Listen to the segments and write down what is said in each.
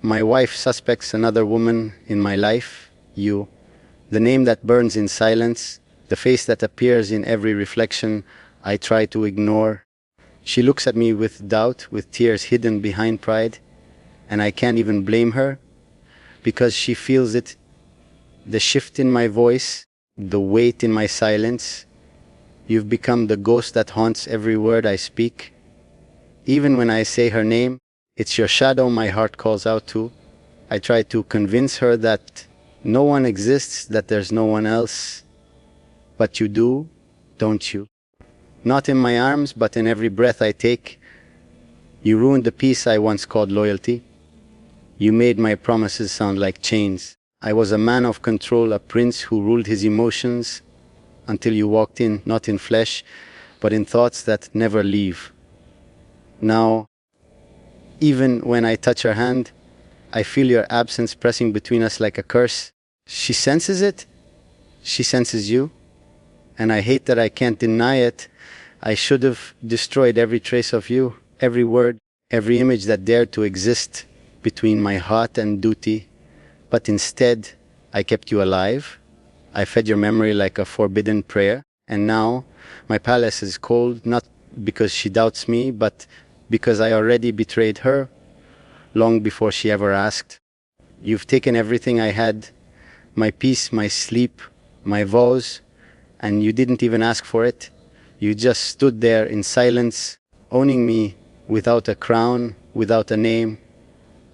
My wife suspects another woman in my life, you. The name that burns in silence, the face that appears in every reflection I try to ignore. She looks at me with doubt, with tears hidden behind pride, and I can't even blame her, because she feels it, the shift in my voice, the weight in my silence. You've become the ghost that haunts every word I speak. Even when I say her name, it's your shadow my heart calls out to. I try to convince her that no one exists, that there's no one else. But you do, don't you? Not in my arms, but in every breath I take. You ruined the peace I once called loyalty. You made my promises sound like chains. I was a man of control, a prince who ruled his emotions, until you walked in, not in flesh, but in thoughts that never leave. Now, even when I touch her hand, I feel your absence pressing between us like a curse. She senses it. She senses you. And I hate that I can't deny it. I should have destroyed every trace of you, every word, every image that dared to exist between my heart and duty. But instead, I kept you alive. I fed your memory like a forbidden prayer. And now, my palace is cold, not because she doubts me, but because I already betrayed her, long before she ever asked. You've taken everything I had, my peace, my sleep, my vows, and you didn't even ask for it. You just stood there in silence, owning me without a crown, without a name.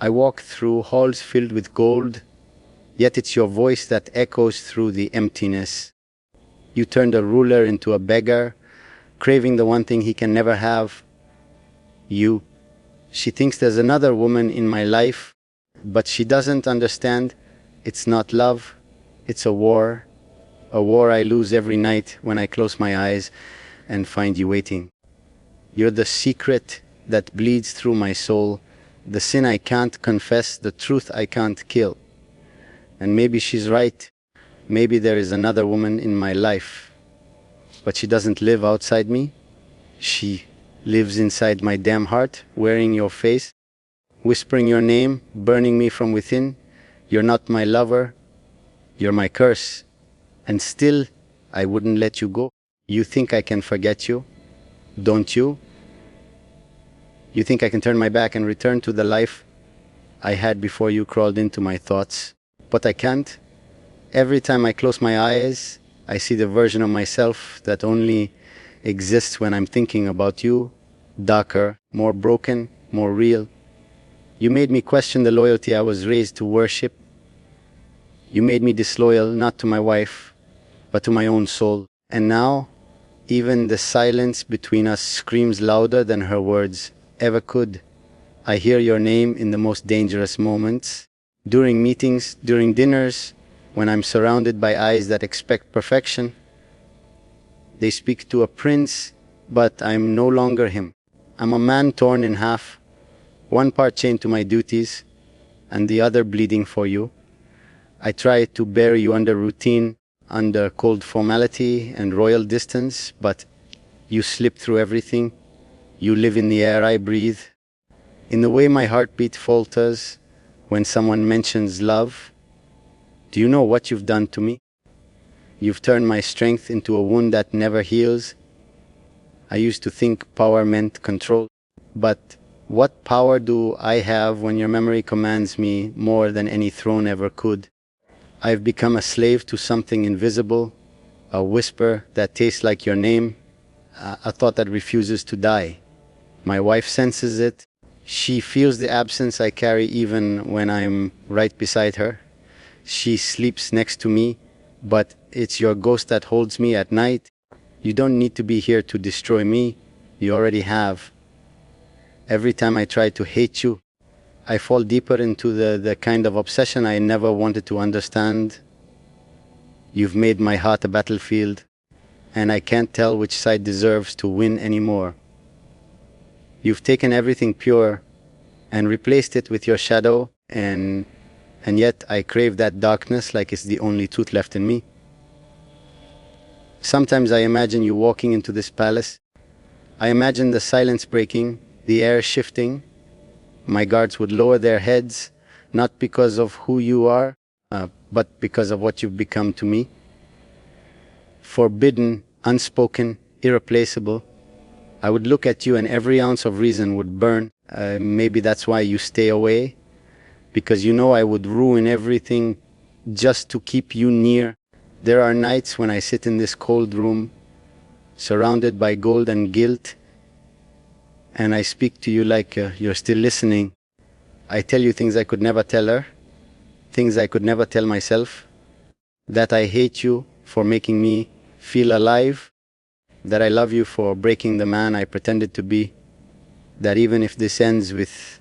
I walk through halls filled with gold, yet it's your voice that echoes through the emptiness. You turned a ruler into a beggar, craving the one thing he can never have. You. She thinks there's another woman in my life, but she doesn't understand. It's not love, it's a war I lose every night when I close my eyes and find you waiting. You're the secret that bleeds through my soul, the sin I can't confess, the truth I can't kill. And maybe she's right. Maybe there is another woman in my life, but she doesn't live outside me. She lives inside my damn heart, wearing your face, whispering your name, burning me from within. You're not my lover, you're my curse. And still, I wouldn't let you go. You think I can forget you, don't you? You think I can turn my back and return to the life I had before you crawled into my thoughts. But I can't. Every time I close my eyes, I see the version of myself that only exists when I'm thinking about you, darker, more broken, more real. You made me question the loyalty I was raised to worship. You made me disloyal, not to my wife, but to my own soul. And now, even the silence between us screams louder than her words ever could. I hear your name in the most dangerous moments, during meetings, during dinners, when I'm surrounded by eyes that expect perfection. They speak to a prince, but I'm no longer him. I'm a man torn in half, one part chained to my duties, and the other bleeding for you. I try to bury you under routine, under cold formality and royal distance, but you slip through everything. You live in the air I breathe, in the way my heartbeat falters when someone mentions love. Do you know what you've done to me? You've turned my strength into a wound that never heals. I used to think power meant control, but what power do I have when your memory commands me more than any throne ever could? I've become a slave to something invisible, a whisper that tastes like your name, a thought that refuses to die. My wife senses it. She feels the absence I carry even when I'm right beside her. She sleeps next to me, but it's your ghost that holds me at night. You don't need to be here to destroy me. You already have. Every time I try to hate you, I fall deeper into the kind of obsession I never wanted to understand. You've made my heart a battlefield, and I can't tell which side deserves to win anymore. You've taken everything pure and replaced it with your shadow, and yet I crave that darkness like it's the only truth left in me. Sometimes I imagine you walking into this palace. I imagine the silence breaking, the air shifting. My guards would lower their heads, not because of who you are, but because of what you've become to me. Forbidden, unspoken, irreplaceable. I would look at you and every ounce of reason would burn. Maybe that's why you stay away, because you know I would ruin everything just to keep you near. There are nights when I sit in this cold room, surrounded by gold and guilt, and I speak to you like you're still listening. I tell you things I could never tell her, things I could never tell myself, that I hate you for making me feel alive, that I love you for breaking the man I pretended to be, that even if this ends with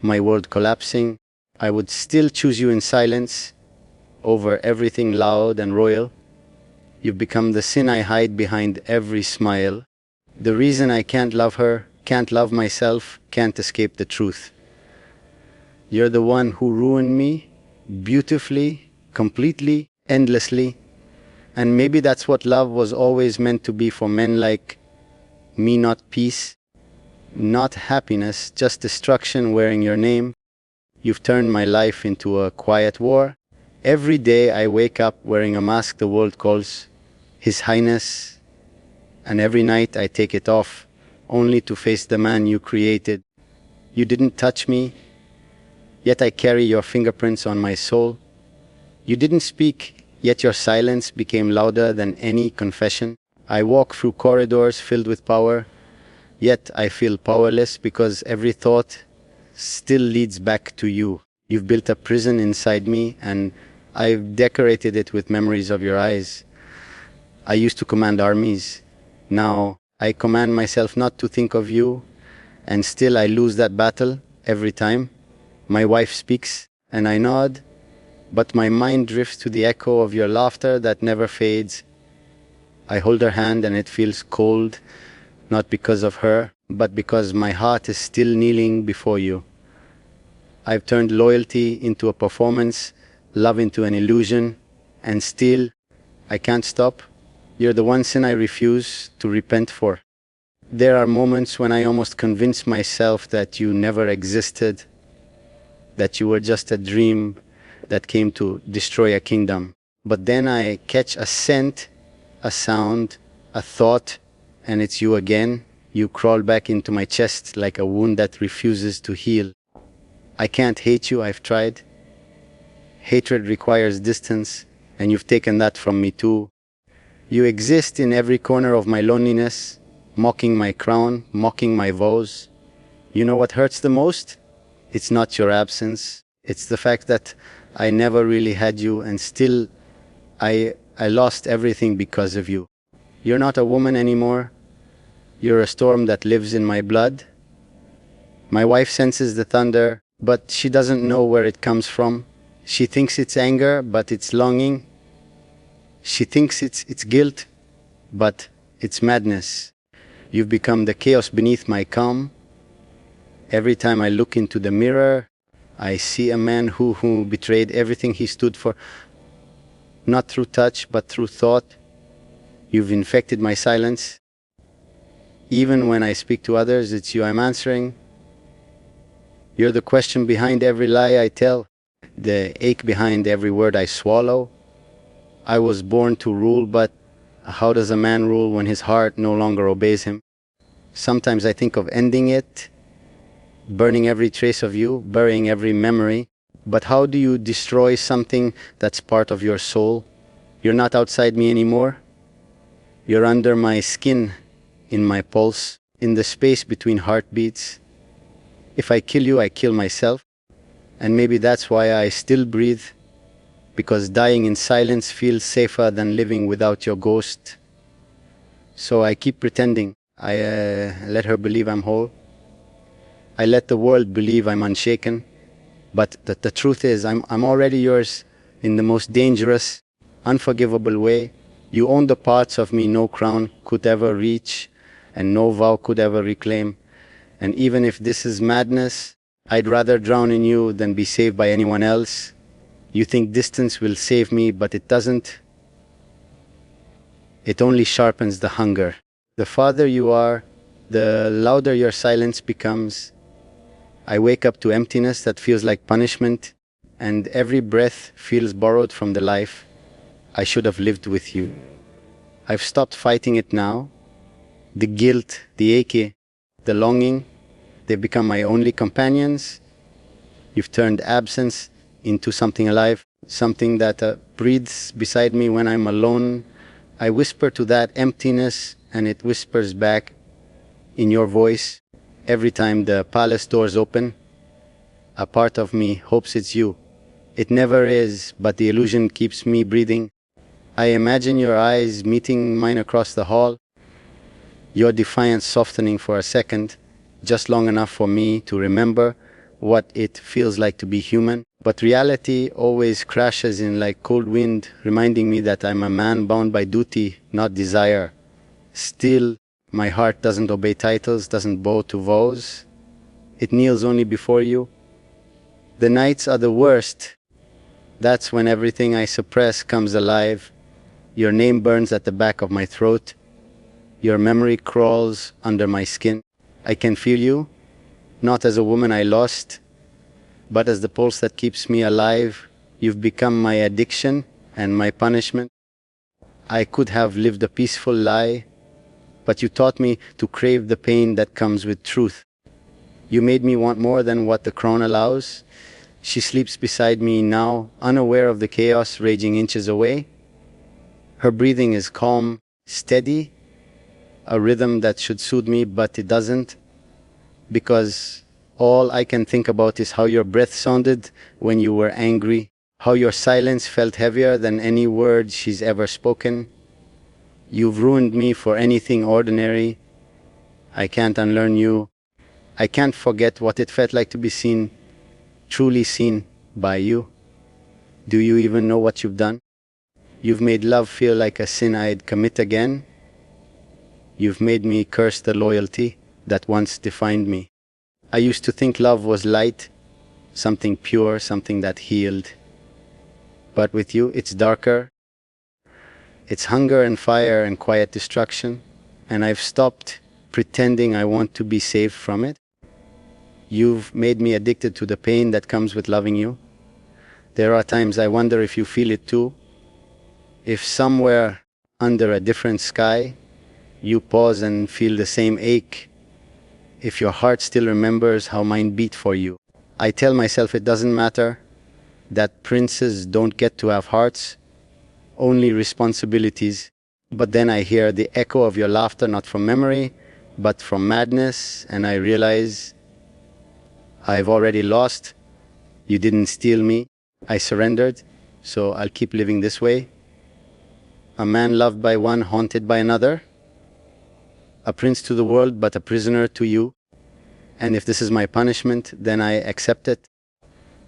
my world collapsing, I would still choose you in silence over everything loud and royal. You've become the sin I hide behind every smile, the reason I can't love her, can't love myself, can't escape the truth. You're the one who ruined me beautifully, completely, endlessly. And maybe that's what love was always meant to be for men like me, not peace, not happiness, just destruction wearing your name. You've turned my life into a quiet war. Every day I wake up wearing a mask the world calls His Highness, and every night I take it off, only to face the man you created. You didn't touch me, yet I carry your fingerprints on my soul. You didn't speak, yet your silence became louder than any confession. I walk through corridors filled with power, yet I feel powerless because every thought still leads back to you. You've built a prison inside me, and I've decorated it with memories of your eyes. I used to command armies. Now I command myself not to think of you, and still I lose that battle every time. My wife speaks, and I nod, but my mind drifts to the echo of your laughter that never fades. I hold her hand and it feels cold, not because of her, but because my heart is still kneeling before you. I've turned loyalty into a performance, love into an illusion, and still I can't stop. You're the one sin I refuse to repent for. There are moments when I almost convince myself that you never existed, that you were just a dream that came to destroy a kingdom. But then I catch a scent, a sound, a thought, and it's you again. You crawl back into my chest like a wound that refuses to heal. I can't hate you, I've tried. Hatred requires distance, and you've taken that from me too. You exist in every corner of my loneliness, mocking my crown, mocking my vows. You know what hurts the most? It's not your absence. It's the fact that I never really had you, and still I lost everything because of you. You're not a woman anymore. You're a storm that lives in my blood. My wife senses the thunder, but she doesn't know where it comes from. She thinks it's anger, but it's longing. She thinks it's guilt, but it's madness. You've become the chaos beneath my calm. Every time I look into the mirror, I see a man who betrayed everything he stood for, not through touch, but through thought. You've infected my silence. Even when I speak to others, it's you I'm answering. You're the question behind every lie I tell, the ache behind every word I swallow. I was born to rule, but how does a man rule when his heart no longer obeys him? Sometimes I think of ending it, burning every trace of you, burying every memory. But how do you destroy something that's part of your soul? You're not outside me anymore. You're under my skin, in my pulse, in the space between heartbeats. If I kill you, I kill myself. And maybe that's why I still breathe, because dying in silence feels safer than living without your ghost. So I keep pretending. I let her believe I'm whole. I let the world believe I'm unshaken. But the truth is, I'm already yours in the most dangerous, unforgivable way. You own the parts of me no crown could ever reach, and no vow could ever reclaim. And even if this is madness, I'd rather drown in you than be saved by anyone else. You think distance will save me, but it doesn't. It only sharpens the hunger. The farther you are, the louder your silence becomes. I wake up to emptiness that feels like punishment. and every breath feels borrowed from the life I should have lived with you. I've stopped fighting it now. The guilt, the ache, the longing, they've become my only companions. You've turned absence into something alive, something that breathes beside me when I'm alone. I whisper to that emptiness, and it whispers back in your voice. Every time the palace doors open, a part of me hopes it's you. It never is, but the illusion keeps me breathing. I imagine your eyes meeting mine across the hall, your defiance softening for a second, just long enough for me to remember what it feels like to be human. But reality always crashes in like cold wind, reminding me that I'm a man bound by duty, not desire. Still, my heart doesn't obey titles, doesn't bow to vows. It kneels only before you. The nights are the worst. That's when everything I suppress comes alive. Your name burns at the back of my throat. Your memory crawls under my skin. I can feel you, not as a woman I lost, but as the pulse that keeps me alive. You've become my addiction and my punishment. I could have lived a peaceful lie, but you taught me to crave the pain that comes with truth. You made me want more than what the crown allows. She sleeps beside me now, unaware of the chaos raging inches away. Her breathing is calm, steady, a rhythm that should soothe me, but it doesn't, because all I can think about is how your breath sounded when you were angry, how your silence felt heavier than any word she's ever spoken. You've ruined me for anything ordinary. I can't unlearn you. I can't forget what it felt like to be seen, truly seen by you. Do you even know what you've done? You've made love feel like a sin I'd commit again. You've made me curse the loyalty that once defined me. I used to think love was light, something pure, something that healed. But with you, it's darker. It's hunger and fire and quiet destruction. And I've stopped pretending I want to be saved from it. You've made me addicted to the pain that comes with loving you. There are times I wonder if you feel it too. If somewhere under a different sky, you pause and feel the same ache. If your heart still remembers how mine beat for you. I tell myself it doesn't matter, that princes don't get to have hearts, only responsibilities. But then I hear the echo of your laughter, not from memory, but from madness, and I realize I've already lost. You didn't steal me. I surrendered, so I'll keep living this way. A man loved by one, haunted by another. A prince to the world, but a prisoner to you. And if this is my punishment, then I accept it.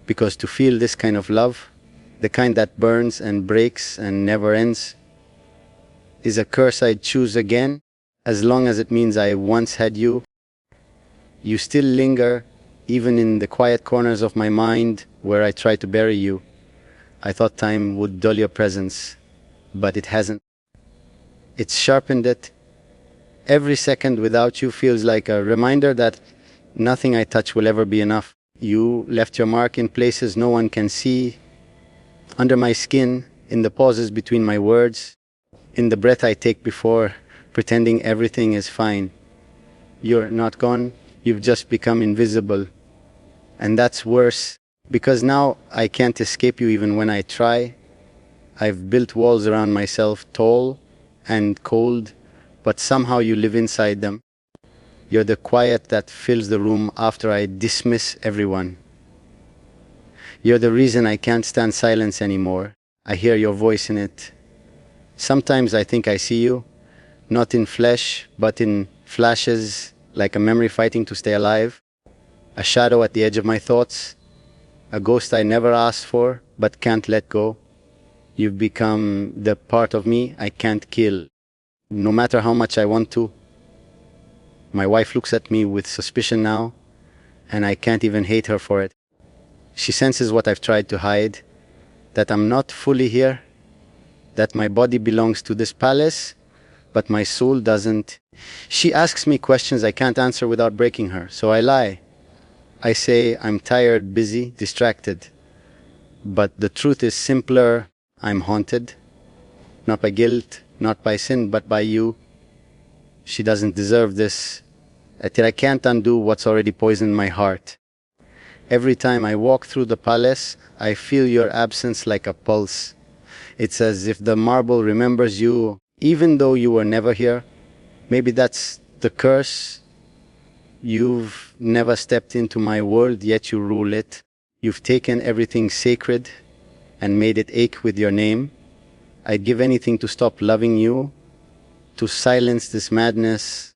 Because to feel this kind of love, the kind that burns and breaks and never ends, is a curse I'd choose again, as long as it means I once had you. You still linger, even in the quiet corners of my mind where I try to bury you. I thought time would dull your presence, but it hasn't. It's sharpened it. Every second without you feels like a reminder that nothing I touch will ever be enough. You left your mark in places no one can see, under my skin, in the pauses between my words, in the breath I take before pretending everything is fine. You're not gone, you've just become invisible. And that's worse, because now I can't escape you even when I try. I've built walls around myself, tall and cold, but somehow you live inside them. You're the quiet that fills the room after I dismiss everyone. You're the reason I can't stand silence anymore. I hear your voice in it. Sometimes I think I see you, not in flesh, but in flashes, like a memory fighting to stay alive. A shadow at the edge of my thoughts. A ghost I never asked for, but can't let go. You've become the part of me I can't kill, no matter how much I want to. My wife looks at me with suspicion now, and I can't even hate her for it. She senses what I've tried to hide, that I'm not fully here, that my body belongs to this palace, but my soul doesn't. She asks me questions I can't answer without breaking her, so I lie. I say I'm tired, busy, distracted. But the truth is simpler. I'm haunted, not by guilt, not by sin, but by you. She doesn't deserve this. Yet I can't undo what's already poisoned my heart. Every time I walk through the palace, I feel your absence like a pulse. It's as if the marble remembers you, even though you were never here. Maybe that's the curse. You've never stepped into my world, yet you rule it. You've taken everything sacred and made it ache with your name. I'd give anything to stop loving you, to silence this madness.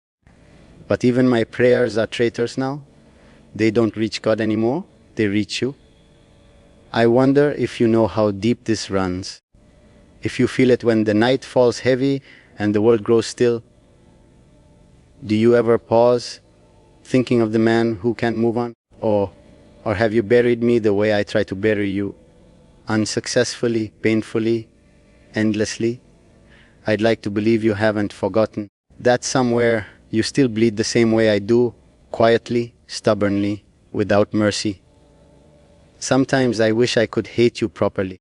But even my prayers are traitors now. They don't reach God anymore, they reach you. I wonder if you know how deep this runs. If you feel it when the night falls heavy and the world grows still. Do you ever pause, thinking of the man who can't move on? Or have you buried me the way I try to bury you? Unsuccessfully, painfully, endlessly? I'd like to believe you haven't forgotten that somewhere you still bleed the same way I do, quietly, stubbornly, without mercy. Sometimes I wish I could hate you properly.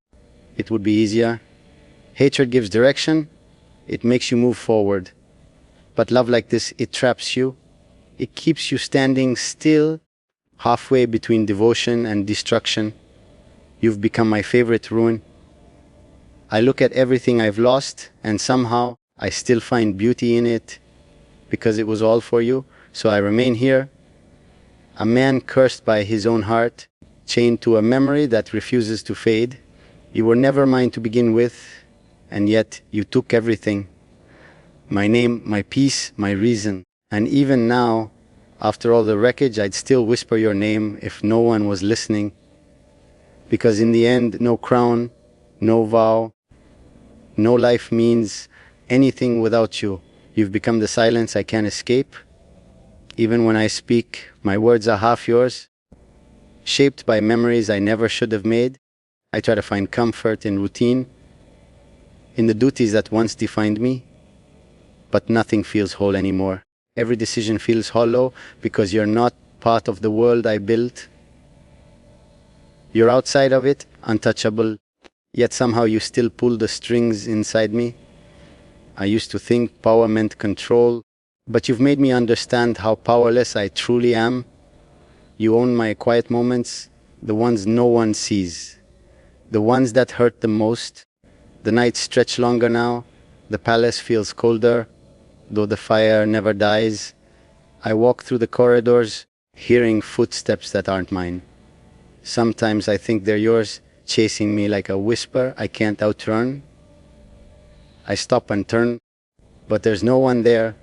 It would be easier. Hatred gives direction, it makes you move forward. But love like this, it traps you. It keeps you standing still, halfway between devotion and destruction. You've become my favorite ruin. I look at everything I've lost, and somehow I still find beauty in it, because it was all for you. So I remain here, a man cursed by his own heart, chained to a memory that refuses to fade. You were never mine to begin with, and yet you took everything. My name, my peace, my reason. And even now, after all the wreckage, I'd still whisper your name if no one was listening. Because in the end, no crown, no vow, no life means anything without you. You've become the silence I can't escape. Even when I speak, my words are half yours, shaped by memories I never should have made. I try to find comfort in routine, in the duties that once defined me, but nothing feels whole anymore. Every decision feels hollow because you're not part of the world I built. You're outside of it, untouchable, yet somehow you still pull the strings inside me. I used to think power meant control, but you've made me understand how powerless I truly am. You own my quiet moments, the ones no one sees, the ones that hurt the most. The nights stretch longer now, the palace feels colder, though the fire never dies. I walk through the corridors, hearing footsteps that aren't mine. Sometimes I think they're yours, chasing me like a whisper I can't outrun. I stop and turn, but there's no one there,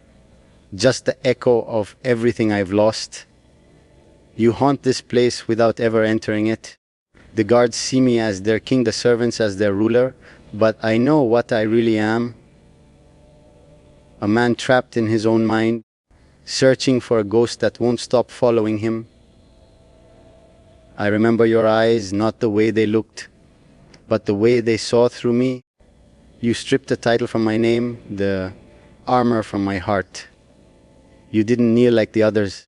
just the echo of everything I've lost. You haunt this place without ever entering it. The guards see me as their king, the servants as their ruler, but I know what I really am. A man trapped in his own mind, searching for a ghost that won't stop following him. I remember your eyes, not the way they looked, but the way they saw through me. You stripped the title from my name, the armor from my heart. You didn't kneel like the others.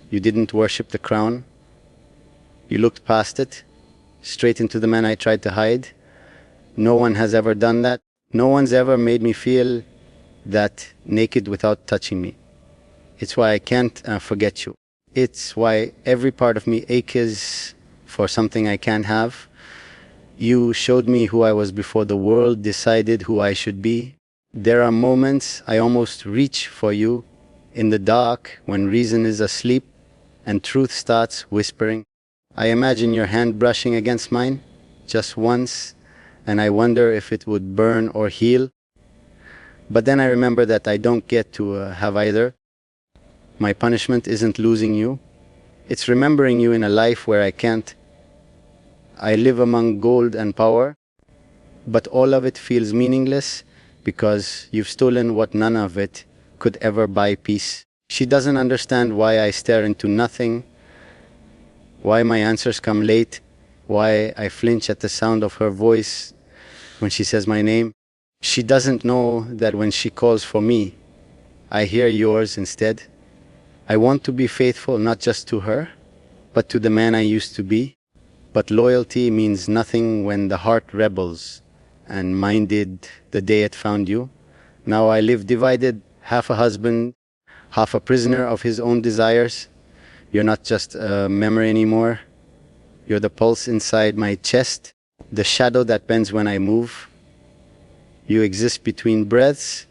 You didn't worship the crown. You looked past it, straight into the man I tried to hide. No one has ever done that. No one's ever made me feel that naked without touching me. It's why I can't forget you. It's why every part of me aches for something I can't have. You showed me who I was before the world decided who I should be. There are moments I almost reach for you in the dark when reason is asleep and truth starts whispering. I imagine your hand brushing against mine just once, and I wonder if it would burn or heal. But then I remember that I don't get to have either. My punishment isn't losing you. It's remembering you in a life where I can't. I live among gold and power, but all of it feels meaningless because you've stolen what none of it could ever buy peace. She doesn't understand why I stare into nothing, why my answers come late, why I flinch at the sound of her voice when she says my name. She doesn't know that when she calls for me, I hear yours instead. I want to be faithful not just to her, but to the man I used to be. But loyalty means nothing when the heart rebels, and mine did the day it found you. Now I live divided, half a husband, half a prisoner of his own desires. You're not just a memory anymore. You're the pulse inside my chest, the shadow that bends when I move. You exist between breaths,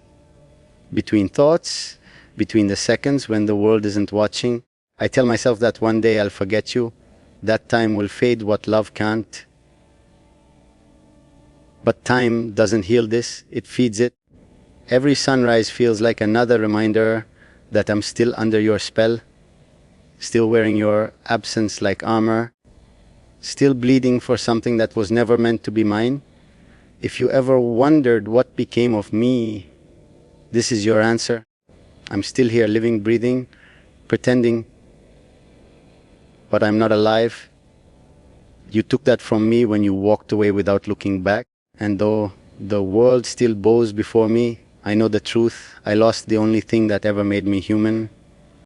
between thoughts, between the seconds when the world isn't watching. I tell myself that one day I'll forget you. That time will fade what love can't. But time doesn't heal this, it feeds it. Every sunrise feels like another reminder that I'm still under your spell, still wearing your absence like armor, still bleeding for something that was never meant to be mine. If you ever wondered what became of me, this is your answer. I'm still here, living, breathing, pretending, but I'm not alive. You took that from me when you walked away without looking back. And though the world still bows before me, I know the truth. I lost the only thing that ever made me human.